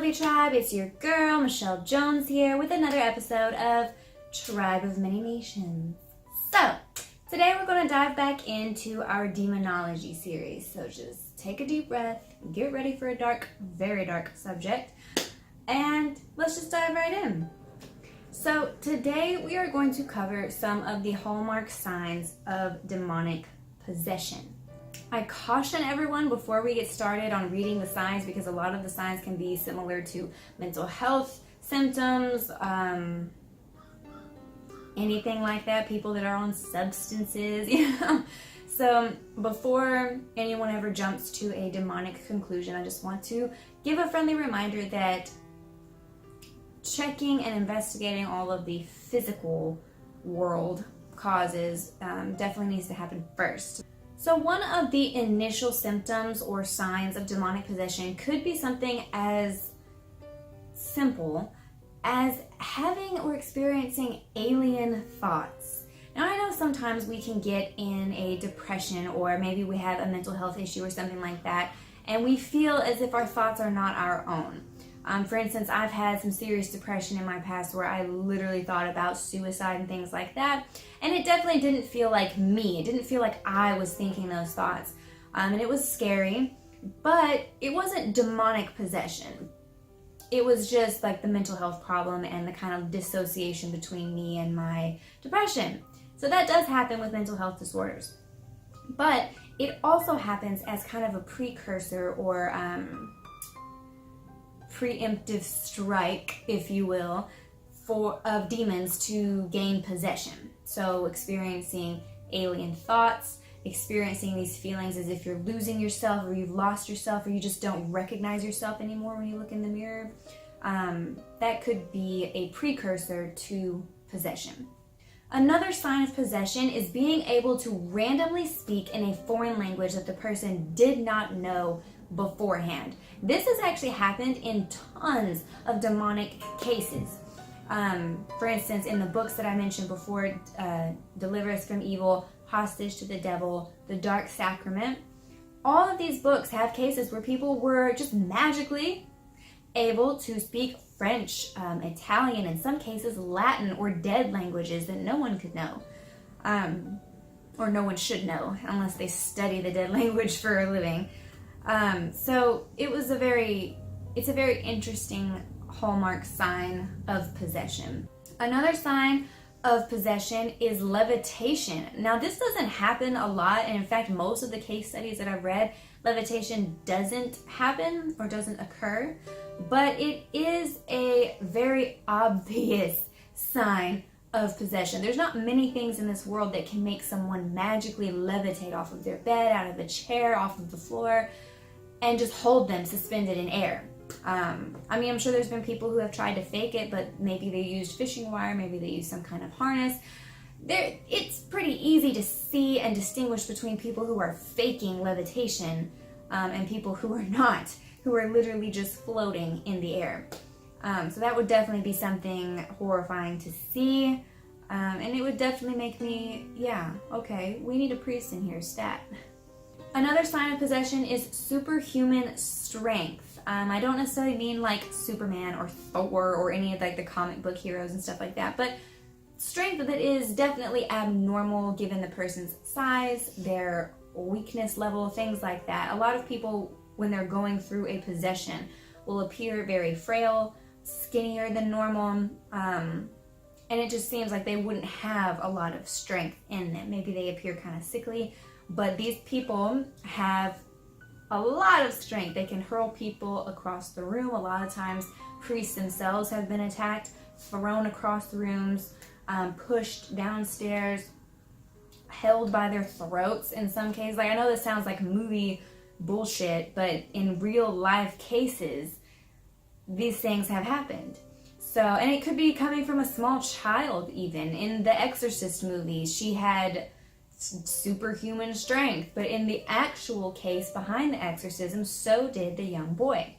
lovely tribe, it's your girl Michelle Jones here with another episode of Tribe of Many Nations. So, today we're going to dive back into our Demonology series. So just take a deep breath, get ready for a dark, very dark subject, and let's just dive right in. So today we are going to cover some of the hallmark signs of demonic possession. I caution everyone before we get started on reading the signs because a lot of the signs can be similar to mental health symptoms, anything like that, people that are on substances, So before anyone ever jumps to a demonic conclusion, I just want to give a friendly reminder that checking and investigating all of the physical world causes definitely needs to happen first. So one of the initial symptoms or signs of demonic possession could be something as simple as having or experiencing alien thoughts. Now I know sometimes we can get in a depression or maybe we have a mental health issue or something like that and we feel as if our thoughts are not our own. For instance, I've had some serious depression in my past where I literally thought about suicide and things like that. And it definitely didn't feel like me. It didn't feel like I was thinking those thoughts. And it was scary, but it wasn't demonic possession. It was just like the mental health problem and the kind of dissociation between me and my depression. So that does happen with mental health disorders. But it also happens as kind of a precursor or preemptive strike, if you will, of demons to gain possession. So experiencing alien thoughts, experiencing these feelings as if you're losing yourself or you've lost yourself or you just don't recognize yourself anymore when you look in the mirror. That could be a precursor to possession. Another sign of possession is being able to randomly speak in a foreign language that the person did not know beforehand. This has actually happened in tons of demonic cases. For instance, in the books that I mentioned before, Deliver Us from Evil, Hostage to the Devil, The Dark Sacrament, all of these books have cases where people were just magically able to speak French, Italian, in some cases Latin or dead languages that no one could know. Or no one should know unless they study the dead language for a living. So it's a very interesting hallmark sign of possession. Another sign of possession is levitation. Now this doesn't happen a lot, and in fact most of the case studies that I've read, levitation doesn't happen or doesn't occur, but it is a very obvious sign of possession. There's not many things in this world that can make someone magically levitate off of their bed, out of a chair, off of the floor, and just hold them suspended in air. I'm sure there's been people who have tried to fake it, but maybe they used fishing wire, maybe they used some kind of harness. It's pretty easy to see and distinguish between people who are faking levitation and people who are not, who are literally just floating in the air. So that would definitely be something horrifying to see. And it would definitely make me, okay, we need a priest in here, stat. Another sign of possession is superhuman strength. I don't necessarily mean like Superman or Thor or any of like the comic book heroes and stuff like that, but strength that is definitely abnormal given the person's size, their weakness level, things like that. A lot of people, when they're going through a possession, will appear very frail, skinnier than normal, and it just seems like they wouldn't have a lot of strength in them. Maybe they appear kind of sickly, but these people have a lot of strength. They can hurl people across the room. A lot of times priests themselves have been attacked, thrown across the rooms, pushed downstairs, held by their throats in some cases. Like, I know this sounds like movie bullshit, but in real life cases, these things have happened. So, and it could be coming from a small child even. In the Exorcist movies, she had superhuman strength, but in the actual case behind the exorcism, so did the young boy.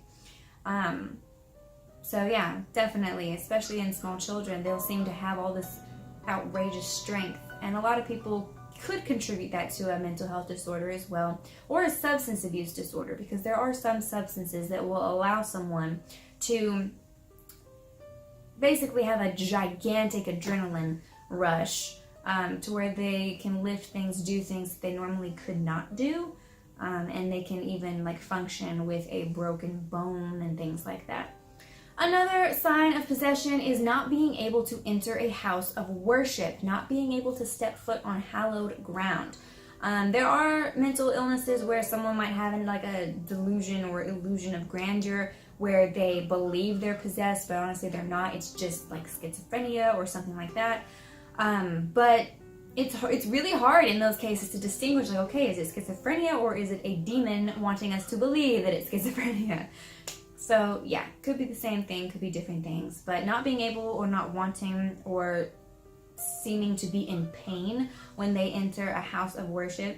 So yeah, definitely, especially in small children, they'll seem to have all this outrageous strength, and a lot of people could contribute that to a mental health disorder as well, or a substance abuse disorder, because there are some substances that will allow someone to basically have a gigantic adrenaline rush, to where they can lift things, do things that they normally could not do, and they can even like function with a broken bone and things like that. Another sign of possession is not being able to enter a house of worship, not being able to step foot on hallowed ground. There are mental illnesses where someone might have like a delusion or illusion of grandeur, where they believe they're possessed, but honestly they're not. It's just like schizophrenia or something like that. But it's really hard in those cases to distinguish, like, okay, is it schizophrenia or is it a demon wanting us to believe that it's schizophrenia? So yeah, could be the same thing, could be different things, but not being able or not wanting or seeming to be in pain when they enter a house of worship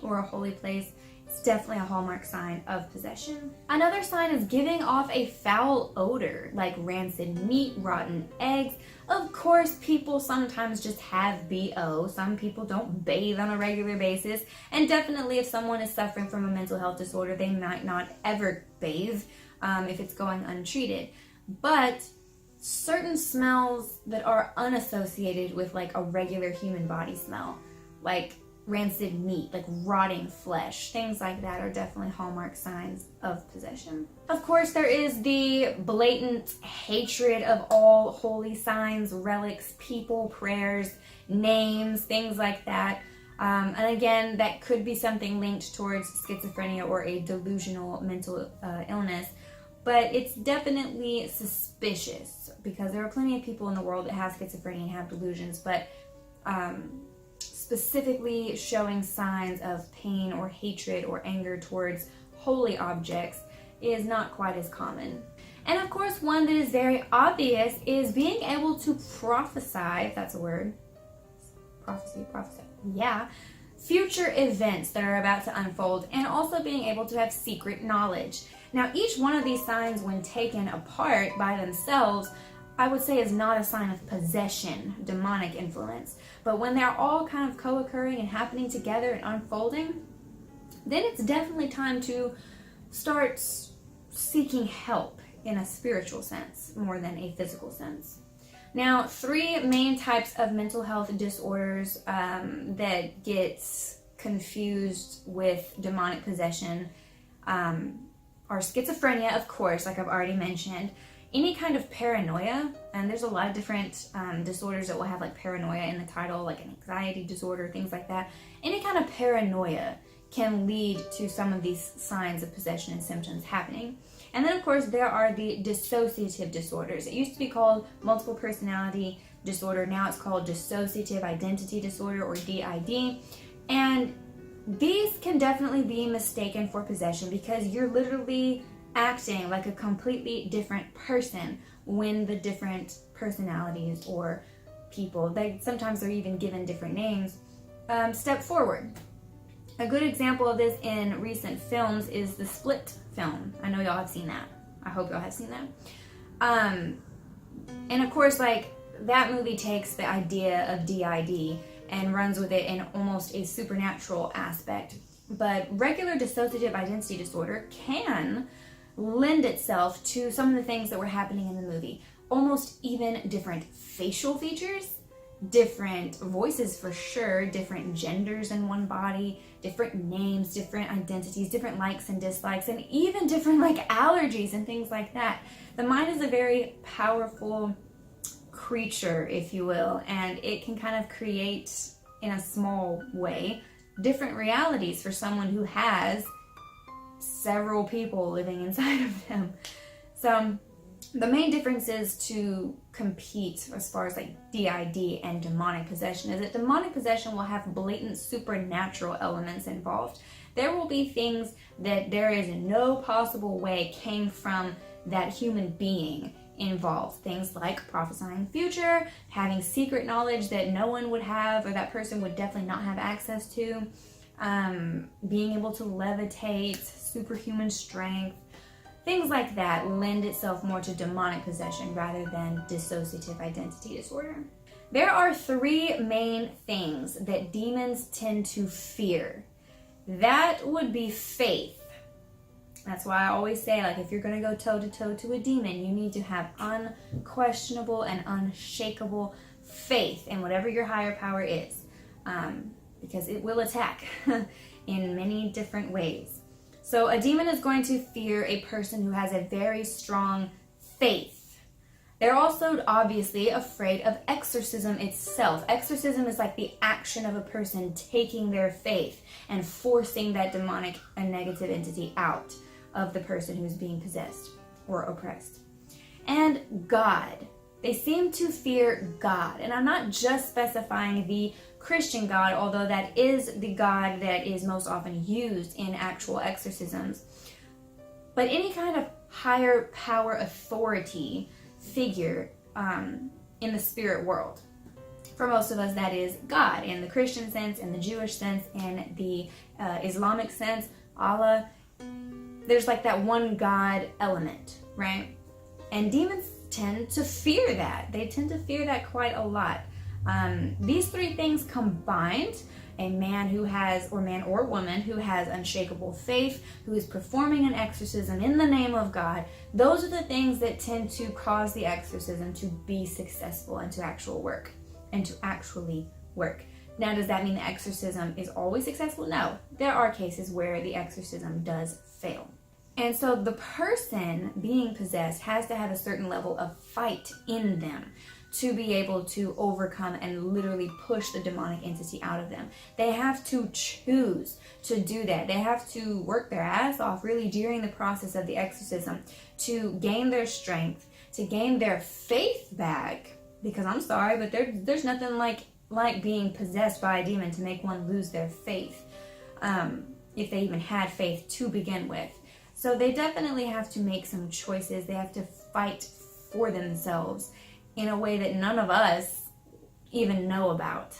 or a holy place, it's definitely a hallmark sign of possession. Another sign is giving off a foul odor, like rancid meat, rotten eggs. Of course, people sometimes just have BO. Some people don't bathe on a regular basis. And definitely if someone is suffering from a mental health disorder, they might not ever bathe if it's going untreated. But certain smells that are unassociated with like a regular human body smell, like rancid meat, like rotting flesh, things like that are definitely hallmark signs of possession. Of course, there is the blatant hatred of all holy signs, relics, people, prayers, names, things like that. And again, that could be something linked towards schizophrenia or a delusional mental illness, but it's definitely suspicious because there are plenty of people in the world that have schizophrenia and have delusions, but specifically showing signs of pain or hatred or anger towards holy objects is not quite as common. And of course, one that is very obvious is being able to prophesy, if that's a word. Prophesy. Yeah. Future events that are about to unfold, and also being able to have secret knowledge. Now, each one of these signs, when taken apart by themselves, I would say is not a sign of possession, demonic influence. But when they're all kind of co-occurring and happening together and unfolding, then it's definitely time to start seeking help in a spiritual sense more than a physical sense. Now, 3 main types of mental health disorders that get confused with demonic possession are schizophrenia, of course, like I've already mentioned. Any kind of paranoia, and there's a lot of different disorders that will have like paranoia in the title, like an anxiety disorder, things like that. Any kind of paranoia can lead to some of these signs of possession and symptoms happening. And then of course there are the dissociative disorders. It used to be called multiple personality disorder. Now it's called dissociative identity disorder, or DID. And these can definitely be mistaken for possession because you're literally acting like a completely different person when the different personalities or people, they sometimes are even given different names, step forward. A good example of this in recent films is the Split film. I know y'all have seen that. I hope y'all have seen that. And of course, like, that movie takes the idea of DID and runs with it in almost a supernatural aspect. But regular dissociative identity disorder can lend itself to some of the things that were happening in the movie. Almost even different facial features, different voices for sure, different genders in one body, different names, different identities, different likes and dislikes, and even different like allergies and things like that. The mind is a very powerful creature, if you will, and it can kind of create, in a small way, different realities for someone who has several people living inside of them. So the main difference is to compete as far as like DID and demonic possession is that demonic possession will have blatant supernatural elements involved. There will be things that there is no possible way came from that human being involved. Things like prophesying future, having secret knowledge that no one would have, or that person would definitely not have access to, being able to levitate, superhuman strength, things like that lend itself more to demonic possession rather than dissociative identity disorder. There are three main things that demons tend to fear. That would be faith. That's why I always say, like, if you're going to go toe-to-toe to a demon, you need to have unquestionable and unshakable faith in whatever your higher power is, because it will attack in many different ways. So a demon is going to fear a person who has a very strong faith. They're also obviously afraid of exorcism itself. Exorcism is like the action of a person taking their faith and forcing that demonic and negative entity out of the person who's being possessed or oppressed. And God. They seem to fear God. And I'm not just specifying the Christian God, although that is the God that is most often used in actual exorcisms. But any kind of higher power authority figure in the spirit world. For most of us, that is God, in the Christian sense, in the Jewish sense, in the Islamic sense, Allah. There's like that one God element, right? And demons tend to fear that. They tend to fear that quite a lot. These three things combined, a man who has, or man or woman who has unshakable faith, who is performing an exorcism in the name of God, those are the things that tend to cause the exorcism to be successful and to actually work. Now, does that mean the exorcism is always successful? No. There are cases where the exorcism does fail. And so the person being possessed has to have a certain level of fight in them to be able to overcome and literally push the demonic entity out of them. They have to choose to do that. They have to work their ass off really during the process of the exorcism to gain their strength, to gain their faith back. Because I'm sorry, but there's nothing like being possessed by a demon to make one lose their faith, if they even had faith to begin with. So they definitely have to make some choices. They have to fight for themselves in a way that none of us even know about.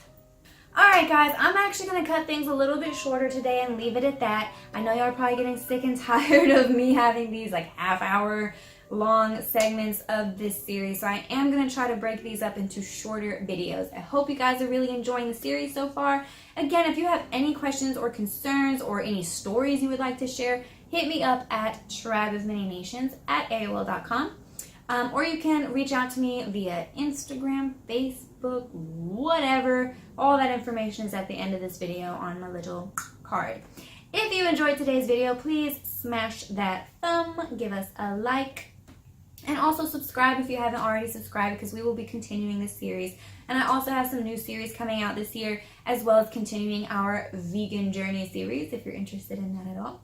Alright guys, I'm actually going to cut things a little bit shorter today and leave it at that. I know y'all are probably getting sick and tired of me having these like half-hour long segments of this series, so I am going to try to break these up into shorter videos. I hope you guys are really enjoying the series so far. Again, if you have any questions or concerns or any stories you would like to share, hit me up at Tribeofmanynations@AOL.com. Or you can reach out to me via Instagram, Facebook, whatever. All that information is at the end of this video on my little card. If you enjoyed today's video, please smash that thumb, give us a like, and also subscribe if you haven't already subscribed, because we will be continuing this series. And I also have some new series coming out this year, as well as continuing our vegan journey series, if you're interested in that at all.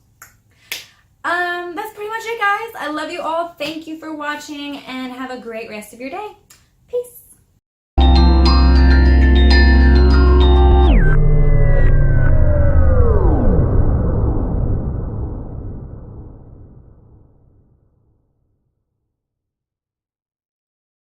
That's pretty much it, guys. I love you all. Thank you for watching, and have a great rest of your day. Peace.